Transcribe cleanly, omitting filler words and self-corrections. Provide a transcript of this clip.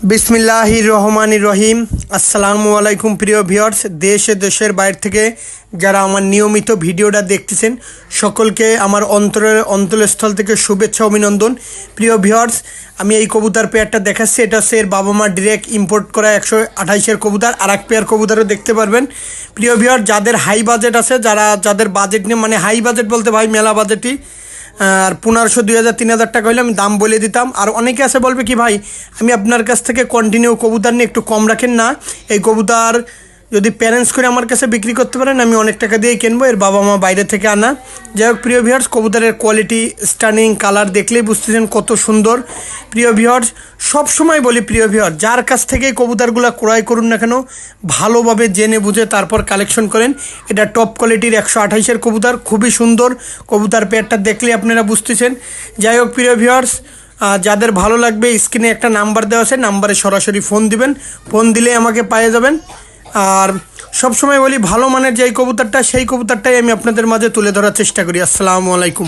বিসমিল্লাহির রহমানির রহিম। আসসালামু আলাইকুম প্রিয় ভিউয়ার্স, দেশে দেশের বাইরে থেকে যারা আমার নিয়মিত ভিডিওটা দেখতেছেন সকলকে আমার অন্তরস্থল থেকে শুভেচ্ছা অভিনন্দন। প্রিয় ভিউয়ার্স, আমি এই কবুতর পেয়ারটা দেখাচ্ছি, এটা হচ্ছে এর বাবা মা ডিরেক্ট ইম্পোর্ট করা 128-এর কবুতর। আর এক পেয়ার কবুতরও দেখতে পারবেন। প্রিয় ভিউয়ার্স, যাদের হাই বাজেট আছে, যাদের বাজেট নিয়ে মানে হাই বাজেট বলতে ভাই মেলা বাজেটই, আর 1500, 2000, 3000 টাকা হলে আমি দাম বলে দিতাম। আর অনেকে আছে বলবে কি ভাই আমি আপনার কাছ থেকে কন্টিনিউ কবুতর নিয়ে একটু কম রাখেন না, এই কবুতর যদি প্যারেন্টস করে আমার কাছে বিক্রি করতে পারেন আমি অনেক টাকা দিয়ে কিনবো, এর বাবা মা বাইরে থেকে আনা। যাই হোক প্রিয় ভিউয়ার্স, কবুতরের কোয়ালিটি, স্টানিং, কালার দেখলেই বুঝতেছেন কত সুন্দর। প্রিয় ভিউয়ার্স, সবসময় বলি প্রিয় ভিউয়ার্স, যার কাছ থেকে কবুতরগুলো ক্রয় করুন না কেন ভালোভাবে জেনে বুঝে তারপর কালেকশন করেন। এটা টপ কোয়ালিটির 128-এর কবুতর, খুবই সুন্দর কবুতর পেয়ারটা দেখলে আপনারা বুঝতেছেন। যাই হোক প্রিয় ভিউয়ার্স, যাদের ভালো লাগবে স্ক্রিনে একটা নাম্বার দেওয়া আছে, নাম্বারে সরাসরি ফোন দিবেন, ফোন দিলে আমাকে পেয়ে যাবেন। আর সবসময় বলি ভালো মানের যেই কবুতরটা সেই কবুতরটাই আমি আপনাদের মাঝে তুলে ধরার চেষ্টা করি। আসসালামু আলাইকুম।